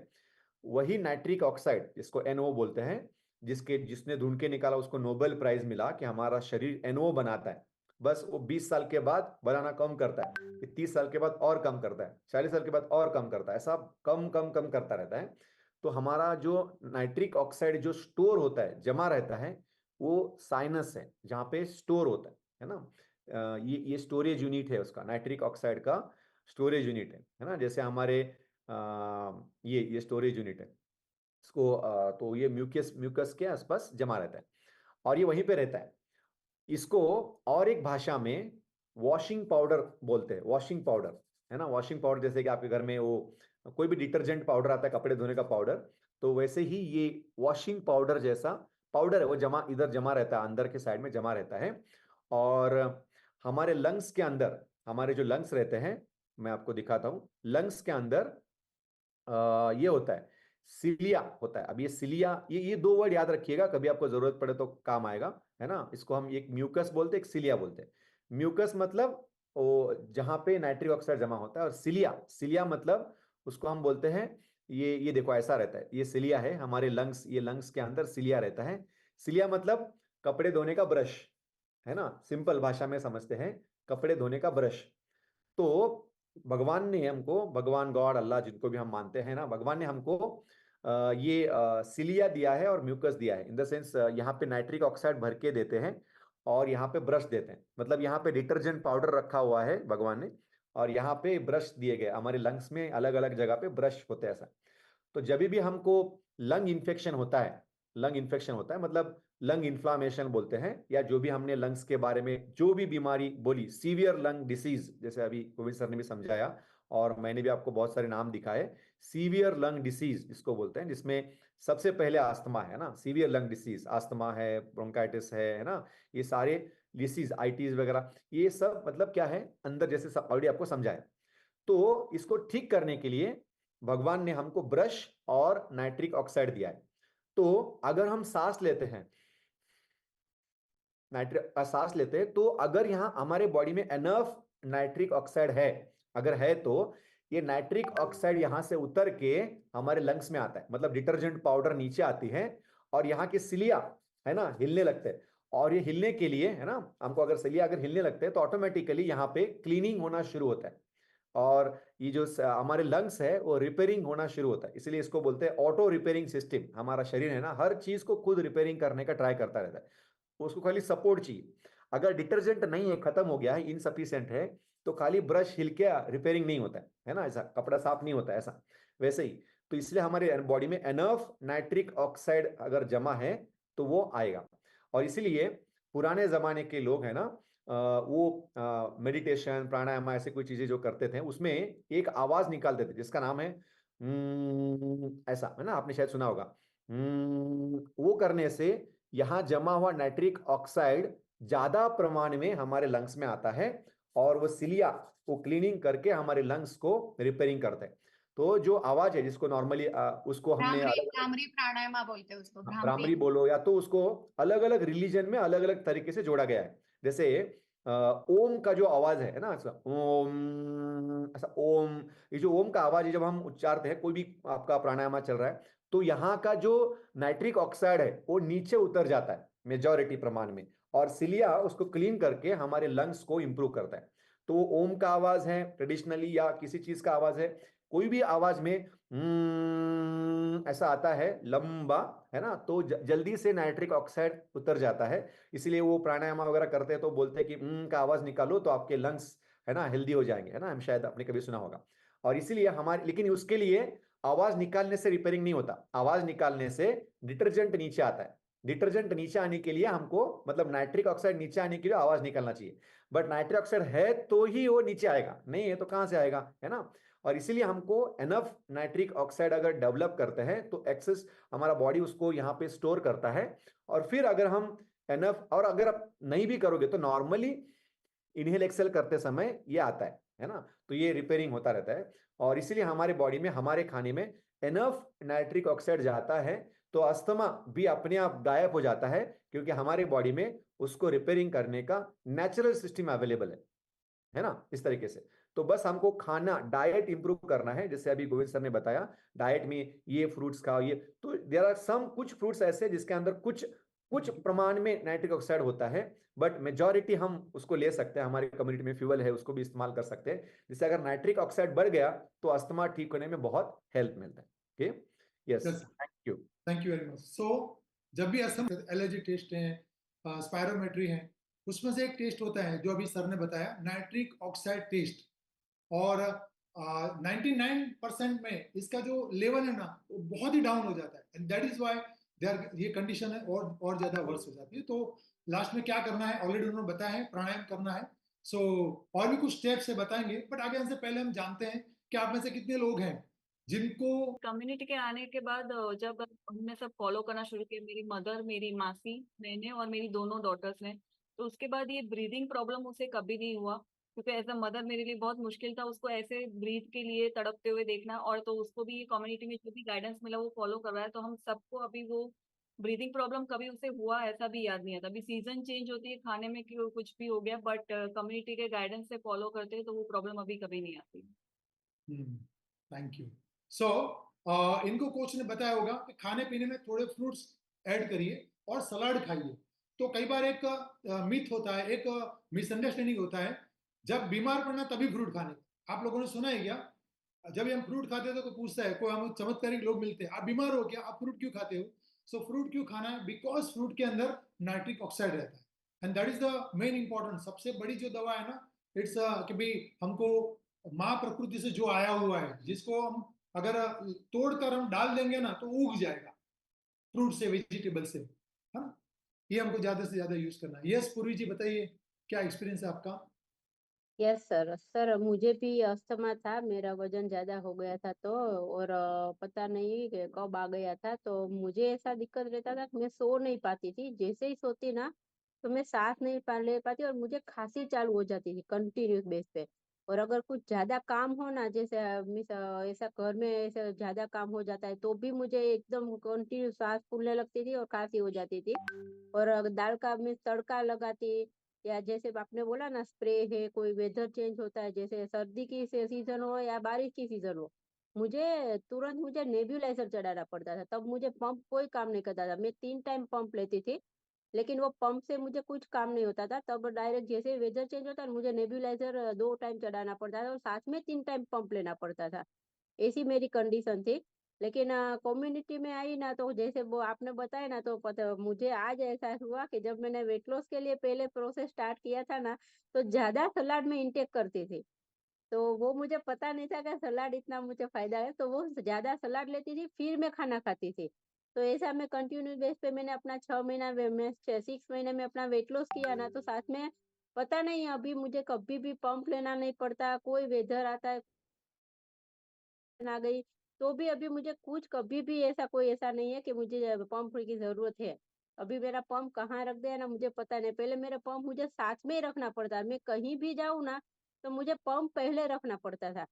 वही नाइट्रिक ऑक्साइड जिसको NO बोलते हैं, जिसने ढूंढ के निकाला, उसको नोबेल प्राइज मिला कि हमारा शरीर NO बनाता है। बस वो 20 साल के बाद बनाना कम करता है, 30 साल के बाद और कम करता है, 40 साल के बाद और कम करता है, ऐसा कम कम कम करता रहता है। तो हमारा जो नाइट्रिक ऑक्साइड जो स्टोर होता है, जमा रहता है, वो साइनस है, जहाँ पे स्टोर होता है ना। ये स्टोरेज यूनिट है उसका, नाइट्रिक ऑक्साइड का स्टोरेज यूनिट है ना। जैसे हमारे ये स्टोरेज यूनिट है, इसको तो ये म्यूकस म्यूकस के आसपास जमा रहता है, और ये वहीं पे रहता है। इसको और एक भाषा में वॉशिंग पाउडर बोलते हैं, वॉशिंग पाउडर, है ना। वॉशिंग पाउडर जैसे कि आपके घर में वो कोई भी डिटर्जेंट पाउडर आता है, कपड़े धोने का पाउडर, तो वैसे ही ये वॉशिंग पाउडर जैसा पाउडर है, वो इधर जमा रहता है, अंदर के साइड में जमा रहता है। और हमारे लंग्स के अंदर, हमारे जो लंग्स रहते हैं, मैं आपको दिखाता हूं, लंग्स के अंदर ये होता है, सिलिया होता है। अब ये सिलिया, ये दो वर्ड याद रखिएगा, कभी आपको जरूरत पड़े तो काम आएगा, है ना। इसको हम एक म्यूकस बोलते हैं, एक सिलिया बोलते हैं। म्यूकस मतलब वो जहां पे नाइट्रिक ऑक्साइड जमा होता है, और सिलिया, सिलिया मतलब उसको हम बोलते हैं, ये देखो ऐसा रहता है, ये सिलिया है हमारे लंग्स, ये लंग्स के अंदर सिलिया रहता है। सिलिया मतलब कपड़े धोने का ब्रश, है ना, सिंपल भाषा में समझते हैं, कपड़े धोने का ब्रश। तो भगवान ने हमको, भगवान गॉड अल्लाह जिनको भी हम मानते हैं ना, भगवान ने हमको ये सिलिया दिया है और म्यूकस दिया है, इन द सेंस यहाँ पे नाइट्रिक ऑक्साइड भर के देते हैं और यहाँ पे ब्रश देते हैं। मतलब यहाँ पे डिटर्जेंट पाउडर रखा हुआ है भगवान ने, और यहाँ पे ब्रश दिए गए, हमारे लंग्स में अलग अलग जगह पे ब्रश होते हैं ऐसा। तो जब भी हमको लंग इन्फेक्शन होता है, लंग इन्फेक्शन होता है मतलब लंग इन्फ्लामेशन बोलते हैं, या जो भी हमने लंग्स के बारे में जो भी बीमारी बोली, सीवियर लंग डिसीज, जैसे अभी गोविंद सर ने भी समझाया और मैंने भी आपको बहुत सारे नाम दिखाए, सीवियर लंग डिसीज इसको बोलते हैं, जिसमें सबसे पहले अस्थमा है ना, सीवियर लंग डिसीज, अस्थमा है, ब्रोंकाइटिस है ना, ये सारे डिसीज, आईटीज वगैरह, ये सब मतलब क्या है अंदर, जैसे ऑलरेडी आपको समझाया। तो इसको ठीक करने के लिए भगवान ने हमको ब्रश और नाइट्रिक ऑक्साइड दिया है। तो अगर हम सांस लेते हैं, नाइट्रिक सांस लेते हैं, तो अगर यहाँ हमारे बॉडी में एनफ नाइट्रिक ऑक्साइड है, अगर है, तो ये नाइट्रिक ऑक्साइड यहाँ से उतर के हमारे लंग्स में आता है, मतलब डिटर्जेंट पाउडर नीचे आती है और यहाँ के सिलिया है ना हिलने लगते हैं। और ये हिलने के लिए है ना, हमको अगर सिलिया अगर हिलने लगते हैं तो ऑटोमेटिकली यहाँ पे क्लीनिंग होना शुरू होता है, और ये जो हमारे लंग्स है वो रिपेयरिंग होना शुरू होता है। इसलिए इसको बोलते हैं ऑटो रिपेयरिंग सिस्टम। हमारा शरीर है ना, हर चीज को खुद रिपेयरिंग करने का ट्राई करता रहता है, उसको खाली सपोर्ट चाहिए। अगर डिटर्जेंट नहीं है, खत्म हो गया है, इनसफिशिएंट है, तो खाली ब्रश हिल के रिपेयरिंग नहीं होता है ना, ऐसा कपड़ा साफ नहीं होता है ऐसा, वैसे ही। तो इसलिए हमारे बॉडी में एनफ नाइट्रिक ऑक्साइड अगर जमा है तो वो आएगा। और इसीलिए पुराने जमाने के लोग है ना, वो मेडिटेशन प्राणायाम ऐसे कोई चीजें जो करते थे, उसमें एक आवाज निकालते थे जिसका नाम है ऐसा, है ना, आपने शायद सुना होगा। वो करने से यहाँ जमा हुआ नाइट्रिक ऑक्साइड ज्यादा प्रमाण में हमारे लंग्स में आता है, और वो सिलिया को क्लीनिंग करके हमारे लंग्स को रिपेयरिंग करते हैं। तो जो आवाज है जिसको नॉर्मली उसको हमने
भ्रामरी, भ्रामरी प्राणायाम बोलते हैं उसको, भ्रामरी।
भ्रामरी बोलो, या तो उसको अलग अलग रिलीजन में अलग अलग तरीके से जोड़ा गया है। जैसे ओम का जो आवाज है ना, ऐसा ओम, ऐसा ओम, ये जो ओम का आवाज है जब हम उच्चारते हैं, कोई भी आपका प्राणायाम चल रहा है, तो यहाँ का जो नाइट्रिक ऑक्साइड है वो नीचे उतर जाता है मेजॉरिटी प्रमाण में, और सिलिया उसको क्लीन करके हमारे लंग्स को इंप्रूव करता है। तो वो ओम का आवाज है ट्रेडिशनली, या किसी चीज का आवाज है, कोई भी आवाज में ऐसा आता है लंबा, है ना, तो जल्दी से नाइट्रिक ऑक्साइड उतर जाता है। इसलिए वो प्राणायाम वगैरह करते हैं तो बोलते हैं कि का आवाज निकालो तो आपके लंग्स है ना हेल्दी हो जाएंगे, है ना, हम शायद आपने कभी सुना होगा। और इसीलिए हमारे, लेकिन उसके लिए आवाज निकालने से रिपेयरिंग नहीं होता, आवाज निकालने से डिटर्जेंट नीचे आता है। डिटर्जेंट नीचे आने के लिए हमको, मतलब नाइट्रिक ऑक्साइड नीचे आने के लिए आवाज निकालना चाहिए, बट नाइट्रिक ऑक्साइड है तो ही वो नीचे आएगा, नहीं है तो कहां से आएगा, है ना। और इसीलिए हमको एनफ नाइट्रिक ऑक्साइड अगर डेवलप करते हैं तो एक्सेस हमारा बॉडी उसको यहाँ पे स्टोर करता है। और फिर अगर हम एनफ, और अगर आप नहीं भी करोगे तो नॉर्मली इनहेल एक्सेल करते समय ये आता है ना, तो ये रिपेयरिंग होता रहता है। और इसीलिए हमारे बॉडी में, हमारे खाने में एनफ नाइट्रिक ऑक्साइड जाता है तो अस्थमा भी अपने आप गायब हो जाता है, क्योंकि हमारे बॉडी में उसको रिपेयरिंग करने का नेचुरल सिस्टम अवेलेबल है ना, इस तरीके से। तो बस हमको खाना, डाइट इंप्रूव करना है, जैसे अभी गोविंद सर ने बताया डाइट में ये फ्रूट्स खाओ, ये तो देयर आर सम कुछ फ्रूट्स ऐसे जिसके अंदर कुछ कुछ प्रमाण में नाइट्रिक ऑक्साइड होता है, बट मेजॉरिटी हम उसको ले सकते हैं, हमारी कम्युनिटी में फ्यूल है उसको भी इस्तेमाल कर सकते हैं, जिससे अगर नाइट्रिक ऑक्साइड बढ़ गया तो अस्थमा ठीक होने में बहुत हेल्प मिलता है। Okay, yes,
thank you very much. So जब भी असम एलर्जी टेस्ट है, स्पायरोमेट्री है, उसमें से एक टेस्ट होता है जो अभी सर ने बताया, नाइट्रिक ऑक्साइड टेस्ट, और 99% में इसका जो लेवल है ना वो बहुत ही डाउन हो जाता है, एंड दैट इज व्हाई ये कंडीशन है और ज्यादा वर्स हो जाती है। तो लास्ट में क्या करना है ऑलरेडी उन्होंने बताया है, प्राणायाम करना है। सो और भी कुछ स्टेप्स है बताएंगे, बट आगे से पहले हम जानते हैं कि आप में से कितने लोग हैं जिनको
कम्युनिटी के आने के बाद जब हमने सब फॉलो करना शुरू किया, मेरी मदर, मेरी मासी, मैंने और मेरी दोनों डॉटर्स ने, तो उसके बाद ये ब्रीदिंग प्रॉब्लम उसे कभी नहीं हुआ। क्योंकि एज अ मदर मेरे लिए बहुत मुश्किल था उसको ऐसे ब्रीथ के लिए तड़पते हुए देखना। और तो उसको भी कम्युनिटी में जो भी गाइडेंस मिला वो फॉलो कर रहा है, तो हम सबको अभी वो ब्रीदिंग प्रॉब्लम कभी उसे हुआ ऐसा भी याद नहीं आता। अभी सीजन चेंज होती है, खाने में कुछ भी हो गया, बट कम्युनिटी के गाइडेंस से फॉलो करते हैं तो वो प्रॉब्लम अभी कभी नहीं आती।
Thank you. सो इनको कोच ने बताया होगा कि खाने पीने में थोड़े फ्रूट्स ऐड करिए और सलाद खाइए। तो कई बार एक मिथ होता है, एक मिसअंडरस्टैंडिंग होता है, जब बीमार पड़ना तभी फ्रूट खाने। आप लोगों ने सुना है क्या? जब हम फ्रूट खाते हैं तो कोई पूछता है, कोई हम चमत्कारिक लोग मिलते हैं, आप बीमार हो क्या, आप फ्रूट क्यों खाते हो? सो फ्रूट क्यों खाना है? बिकॉज फ्रूट के अंदर नाइट्रिक ऑक्साइड रहता है, and that is the main important. सबसे बड़ी जो दवा है ना, इट्स कि भाई हमको माँ प्रकृति से जो आया हुआ है, जिसको हम अगर तोड़कर हम डाल देंगे ना तो उग जाएगा, फ्रूट से, वेजिटेबल से, है ना? ये हमको ज्यादा से ज्यादा यूज करना है। यस पूर्वी जी बताइए, क्या एक्सपीरियंस है आपका?
Yes sir. सर मुझे भी अस्थमा था, मेरा वजन ज्यादा हो गया था तो, और पता नहीं कि कब आ गया था। तो मुझे ऐसा दिक्कत रहता था कि मैं सो नहीं पाती थी, जैसे ही सोती ना तो मैं सांस नहीं ले पाती, और मुझे खांसी चालू हो जाती थी कंटिन्यूस बेस पे। और अगर कुछ ज्यादा काम हो ना, जैसे मिस ऐसा घर में ऐसा ज्यादा काम हो जाता है तो भी मुझे एकदम कंटिन्यू सांस फूलने लगती थी और खांसी हो जाती थी। और अगर दाल का मैं तड़का लगाती, या जैसे आपने बोला ना स्प्रे है, कोई वेदर चेंज होता है, जैसे सर्दी की सीजन हो या बारिश की सीजन हो, मुझे नेब्यूलाइजर चढ़ाना पड़ता था। तब मुझे पंप कोई काम नहीं करता था। मैं 3 टाइम पंप लेती थी, लेकिन वो पंप से मुझे कुछ काम नहीं होता था। तब डायरेक्ट जैसे वेदर चेंज होता है मुझे नेब्यूलाइजर 2 टाइम चढ़ाना पड़ता था और साथ में 3 टाइम पंप लेना पड़ता था। ऐसी मेरी कंडीशन थी। लेकिन कम्युनिटी में आई ना तो जैसे वो आपने बताया ना, तो पता मुझे आज ऐसा हुआ कि जब मैंने वेट लॉस के लिए पहले प्रोसेस स्टार्ट किया था ना, तो ज्यादा सलाद में इंटेक करती थी। तो वो मुझे पता नहीं था कि सलाद इतना मुझे फायदा है, तो वो ज्यादा सलाद लेती थी फिर मैं खाना खाती थी। तो ऐसा मैं कंटिन्यू बेस पे मैंने अपना 6 महीना मैं 6 महीने में अपना वेट लॉस किया ना, तो साथ में पता नहीं अभी मुझे कभी भी पंप लेना नहीं पड़ता। कोई वेदर आता है आ गई तो भी अभी मुझे कुछ कभी भी ऐसा कोई ऐसा नहीं है कि मुझे पंप की जरूरत है। अभी मेरा पंप कहाँ रख दिया ना मुझे पता नहीं। पहले मेरा पंप मुझे साथ में ही रखना पड़ता, मैं कहीं भी जाऊँ ना तो मुझे पंप पहले रखना पड़ता था।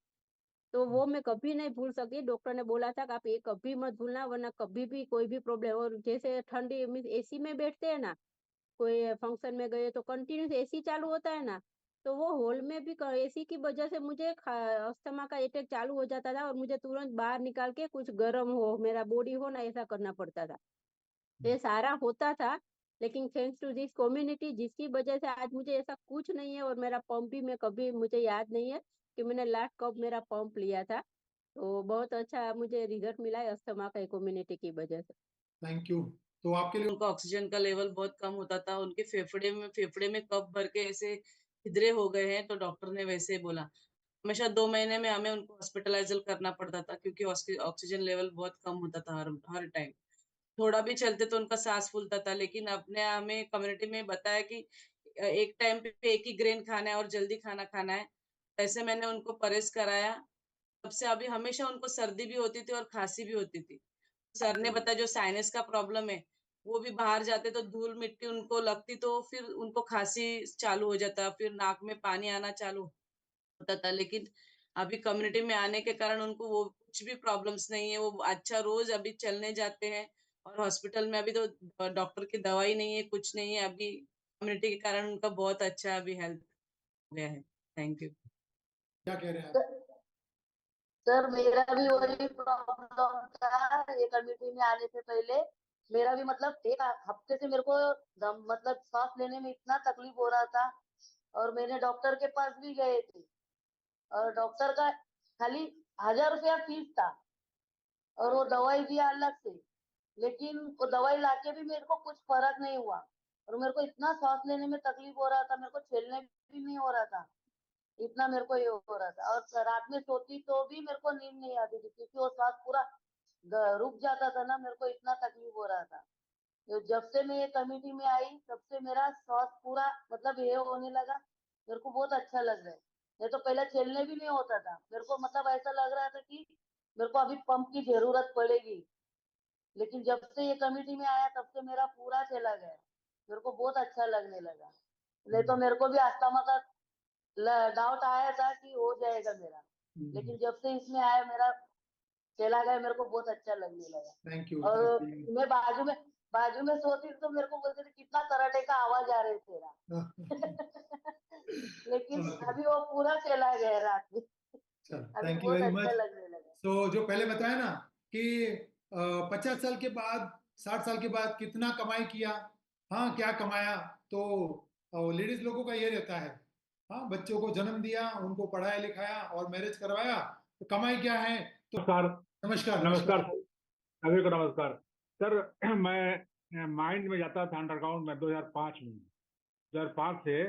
तो वो मैं कभी नहीं भूल सकी। डॉक्टर ने बोला था कि आप ये कभी मत भूलना, वरना कभी भी कोई भी प्रॉब्लम। और जैसे ठंडी मीन्स एसी में बैठते हैं ना, कोई फंक्शन में गए तो कंटिन्यूस एसी चालू होता है ना, तो वो हॉल में भी एसी की वजह से मुझे अस्थमा का अटैक चालू हो जाता था, और मुझे तुरंत बाहर निकाल के कुछ गर्म हो मेरा बॉडी हो ना ऐसा करना पड़ता था। तो ये सारा होता था, लेकिन थैंक्स टू दिस कम्युनिटी जिसकी वजह से आज मुझे ऐसा कुछ नहीं है। और मेरा पंप भी मैं कभी मुझे याद नहीं है कि मैंने लास्ट कब मेरा पंप लिया था। तो बहुत अच्छा मुझे रिजल्ट मिला है अस्थमा का कम्युनिटी की वजह से।
Thank you. तो आपके लिए
उनका ऑक्सीजन का लेवल बहुत कम होता था, उनके फेफड़े में कफ भर के ऐसे छिद्रे हो गए हैं, तो डॉक्टर ने वैसे ही बोला। हमेशा 2 महीने में हमें उनको हॉस्पिटलाइज करना पड़ता था, क्योंकि ऑक्सीजन लेवल बहुत कम होता था हर टाइम। थोड़ा भी चलते तो उनका सांस फूलता था। लेकिन अपने हमें कम्युनिटी में बताया कि एक टाइम पे एक ही ग्रेन खाना है और जल्दी खाना खाना है। ऐसे मैंने उनको परहेज कराया। तब से अभी हमेशा उनको सर्दी भी होती थी और खांसी भी होती थी। सर ने बताया जो साइनस का प्रॉब्लम है, वो भी बाहर जाते तो धूल मिट्टी उनको लगती तो फिर उनको खांसी चालू हो जाता, फिर नाक में पानी आना चालू होता था। लेकिन अभी कम्युनिटी में आने के कारण उनको वो कुछ भी प्रॉब्लम्स नहीं है। वो अच्छा रोज अभी चलने जाते हैं, और हॉस्पिटल में अभी तो डॉक्टर की दवाई नहीं है, कुछ नहीं है। अभी कम्युनिटी के कारण उनका बहुत अच्छा अभी हेल्थ हो गया है। Thank you.
क्या कह रहे हैं आप?
सर मेरा भी वही प्रॉब्लम था। ये कम्युनिटी में आने से पहले मेरा भी मतलब एक हफ्ते से मेरे को मतलब सांस लेने में इतना तकलीफ हो रहा था, और मैंने डॉक्टर के पास भी गए थे, और डॉक्टर का खाली 1000 रुपया फीस था, और वो दवाई दिया अलग से। लेकिन वो दवाई लाके भी मेरे को कुछ फर्क नहीं हुआ, और मेरे को इतना सांस लेने में तकलीफ हो रहा था, मेरे को झेलने भी नहीं हो रहा था, इतना मेरे को ये हो रहा था। और रात में सोती तो भी मेरे को नींद नहीं आती थी, क्योंकि वो सांस पूरा रुक जाता था ना, मेरे को इतना तकलीफ हो रहा था। तो जब से मैं ये कमेटी में आई तब से मेरा सांस पूरा मतलब ये होने लगा, मेरे को बहुत अच्छा लग रहा है। नहीं तो पहले चलने भी नहीं होता था, मेरे को मतलब ऐसा लग रहा था कि मेरे को अभी पंप की जरूरत पड़ेगी। लेकिन जब से ये कमेटी में आया तब से मेरा पूरा चला गया, मेरे को बहुत अच्छा लगने लगा। नहीं तो मेरे को भी अस्थमा का डाउट आया था कि हो जाएगा मेरा, लेकिन जब से इसमें आया मेरा चला गया, मेरे को बहुत अच्छा लगने लगा।
Thank you.
और मैं बाजू में सोती थी तो मेरे को बोलते थे कितना कराटे का आवाज आ रहा है तेरा। लेकिन
Okay.
अभी वो पूरा चला गया रात में, अभी
थैंक यू
बहुत
वेरी
अच्छा
मच।
लगने लगा।
तो जो पहले बताया ना कि 50 साल के बाद 60 साल के बाद कितना कमाई किया, हाँ क्या कमाया, तो लेडीज लोगों का ये रहता है, हाँ बच्चों को जन्म दिया, उनको पढ़ाया लिखाया और मैरिज करवाया, तो कमाई क्या है। तो
नमस्कार।
नमस्कार।
नमस्कार सभी को नमस्कार सर। मैं माइंड में जाता था अंडरग्राउंड में 2005 में। 2005 से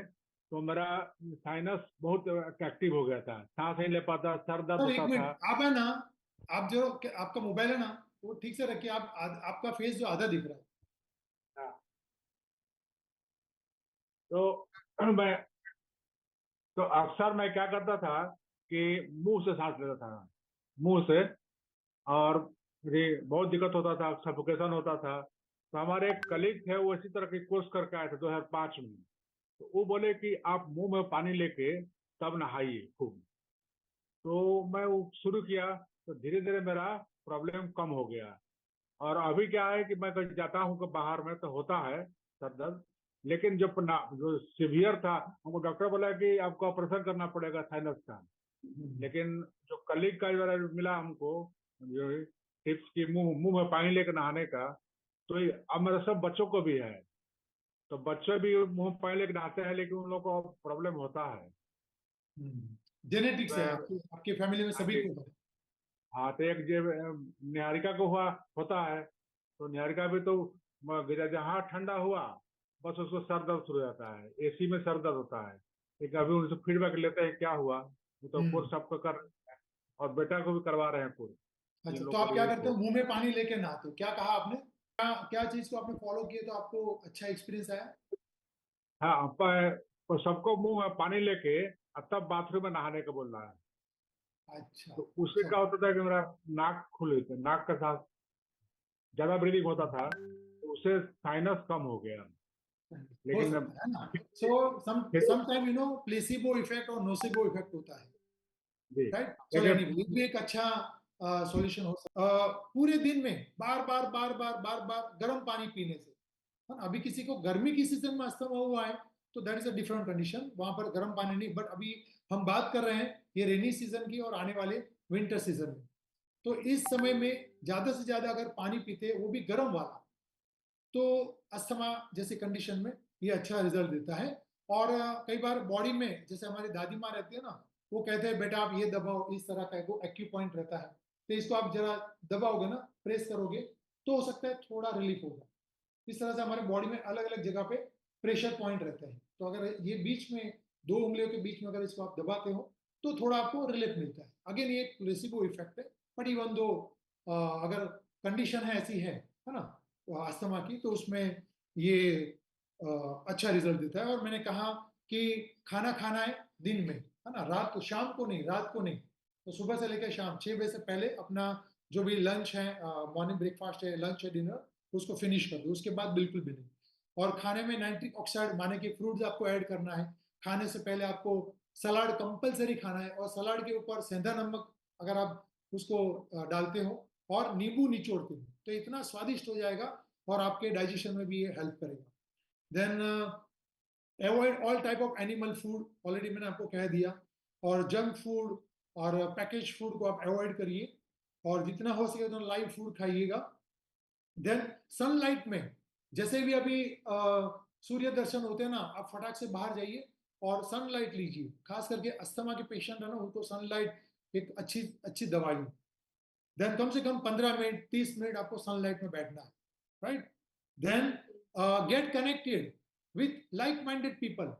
तो मेरा साइनस बहुत एक्टिव हो गया था, सांस नहीं ले पाता, सर दर्द
सर एक
होता था।
मिनट, आप है ना, आप जो आपका मोबाइल है ना वो ठीक से रखिए, आपका फेस जो आधा दिख रहा है।
हाँ। तो मैं तो अक्सर मैं क्या करता था कि मुंह से सांस लेता था, मुंह से, और मुझे बहुत दिक्कत होता था, सफोकेशन होता था। तो हमारे एक कलीग थे, वो इसी तरह की कोर्स करके आए थे 2005 में। तो वो बोले कि आप मुंह में पानी लेके तब नहाइए खूब। तो मैं वो शुरू किया, तो धीरे धीरे मेरा प्रॉब्लम कम हो गया। और अभी क्या है कि मैं कहीं जाता हूँ बाहर में तो होता है सर दर्द, लेकिन जो सीवियर था, हमको डॉक्टर बोला कि आपको ऑपरेशन करना पड़ेगा साइनस का। लेकिन जो कलीग का जो मिला हमको, जो टिप्स की मुंह में पानी लेकर नहाने का, तो अब मेरे सब बच्चों को भी है। तो बच्चे भी मुंह में पानी लेकर नहाते हैं, लेकिन उन लोगों को प्रॉब्लम होता है।
जेनेटिक्स है, आपकी फैमिली में सभी को है।
हाँ, तो एक निहारिका को होता है, तो निहारिका भी तो जहाँ ठंडा हुआ बस उसको सर दर्द शुरू हो जाता है, एसी में सर दर्द होता है। लेकिन अभी उनसे फीडबैक लेते हैं क्या हुआ, वो तो कोर्स सबको कर रहे हैं और बेटा को भी करवा रहे हैं कोर्स।
अच्छा, तो आप क्या करते हो, मुंह में पानी लेके नहाते हो, क्या कहा आपने, क्या चीज को आपने फॉलो किया तो आपको अच्छा एक्सपीरियंस आया।
हाँ, तो सबको मुंह में पानी लेके तब बाथरूम में नहाने का बोल रहा है।
अच्छा,
तो उससे क्या होता था कि मेरा नाक खुले थे, नाक के साथ ज्यादा ब्रीदिंग होता था, तो उससे साइनस कम हो गया।
हो
लेकिन
सकता है ना। सो समटाइम प्लेसिबो इफेक्ट और नोसिबो इफेक्ट होता है, राइट। चलो एनीवे, ये भी एक अच्छा सॉल्यूशन हो सकता है। पूरे दिन में बार बार गर्म पानी पीने से, है ना। अभी किसी को गर्मी की सीजन में अस्थमा हुआ है तो that is a different condition, वहां पर गर्म पानी नहीं। बट अभी हम बात कर रहे हैं ये रेनी सीजन की और आने वाले विंटर सीजन में, तो इस समय में ज्यादा से ज्यादा अगर पानी पीते वो भी गर्म वाला, तो अस्थमा जैसे कंडीशन में ये अच्छा रिजल्ट देता है। और कई बार बॉडी में, जैसे हमारी दादी माँ रहती है ना, वो कहते हैं बेटा आप ये दबाओ, इस तरह का वो एक्यू पॉइंट रहता है, तो इसको आप जरा दबाओगे ना, प्रेस करोगे, तो हो सकता है थोड़ा रिलीफ होगा। इस तरह से हमारे बॉडी में अलग अलग जगह पे प्रेशर पॉइंट रहते हैं, तो अगर ये बीच में 2 उंगलियों के बीच में अगर इसको आप दबाते हो तो थोड़ा आपको रिलीफ मिलता है। अगेन ये प्लेसिबो इफेक्ट है, बट इवन दो अगर कंडीशन है ऐसी है ना अस्थमा की, तो उसमें ये अच्छा रिजल्ट देता है। और मैंने कहा कि खाना खाना है दिन में, है ना, रात को, शाम को नहीं, रात को नहीं, तो सुबह से लेकर शाम 6 बजे से पहले अपना जो भी लंच है, मॉर्निंग ब्रेकफास्ट है, लंच है, डिनर, उसको फिनिश कर दो, उसके बाद बिल्कुल भी नहीं। और खाने में नाइट्रिक ऑक्साइड माने कि फ्रूट्स आपको ऐड करना है। खाने से पहले आपको सलाद कंपलसरी खाना है, और सलाद के ऊपर सेंधा नमक अगर आप उसको डालते हो और नींबू निचोड़ते हो तो इतना स्वादिष्ट हो जाएगा और आपके डाइजेशन में भी ये हेल्प करेगा। Then avoid all type of animal food, already मैंने आपको कह दिया। और जंक फूड और पैकेज फूड को आप अवॉइड करिए, और जितना हो सके उतना लाइव फूड खाइएगा। देन सनलाइट में, जैसे भी अभी सूर्य दर्शन होते हैं ना, आप फटाक से बाहर जाइए और सनलाइट लीजिए। खास करके अस्थमा के पेशेंट है ना, उनको सनलाइट एक अच्छी दवाई है। देन कम से कम 15 मिनट 30 मिनट आपको सनलाइट में बैठना है, right. Then get connected with like minded people,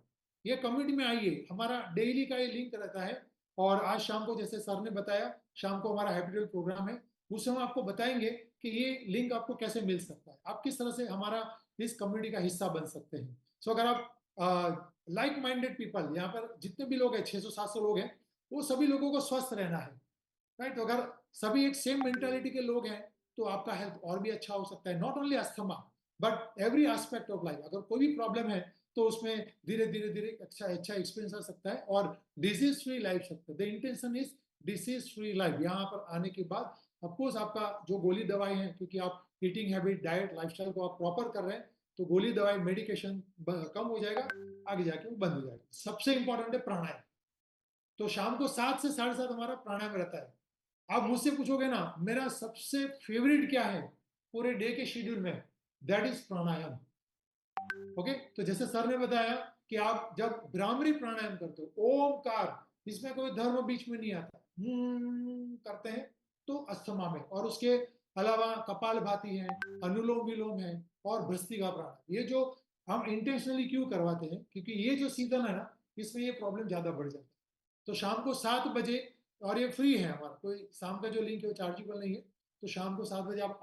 ये कम्युनिटी में आइए, हमारा डेली का ये लिंक रहता है। और आज शाम को जैसे सर ने बताया, शाम को हमारा हैप्पी प्रोग्राम है, उसमें हम आपको बताएंगे कि ये लिंक आपको कैसे मिल सकता है, आप किस तरह से हमारा इस कम्युनिटी का हिस्सा बन सकते हैं। सो अगर आप लाइक माइंडेड पीपल, यहाँ पर जितने भी लोग हैं 600-700 लोग हैं, वो सभी लोगों को स्वस्थ रहना है, राइट। तो अगर सभी एक सेम मेंटालिटी के लोग हैं तो आपका हेल्थ और भी अच्छा हो सकता है। Not only asthma but every aspect of life, अगर कोई भी प्रॉब्लम है तो उसमें धीरे धीरे धीरे अच्छा एक्सपीरियंस आ सकता है और डिजीज फ्री लाइफ सकता है। The intention is disease free life. यहाँ पर आने के बाद ऑफकोर्स आपका जो गोली दवाई है, क्योंकि आप ईटिंग हैबिट, डाइट, लाइफस्टाइल को आप प्रॉपर कर रहे हैं, तो गोली दवाई, मेडिकेशन कम हो जाएगा, आगे जाके वो बंद हो जाएगा। सबसे इंपॉर्टेंट है प्राणायाम। तो शाम को 7 से 7:30 हमारा प्राणायाम रहता है। आप मुझसे पूछोगे ना मेरा सबसे फेवरेट क्या है पूरे डे के शेड्यूल में, दैट इज प्राणायाम। ओके, तो जैसे सर ने बताया कि आप जब भ्रामरी प्राणायाम करते हो, ओमकार, इसमें कोई धर्म बीच में नहीं आता, करते हैं तो अस्थमा में, और उसके अलावा कपालभाति है, अनुलोम विलोम है और भ्रस्त्रिका प्राणायाम। ये जो हम इंटेंशनली क्यों करवाते हैं, क्योंकि ये जो सीजन है ना, इसमें ये प्रॉब्लम ज्यादा बढ़ जाता है। तो शाम को 7 बजे, और ये फ्री है हमारा, कोई शाम का जो लिंक है वो चार्जेबल नहीं है, तो शाम को 7 बजे आप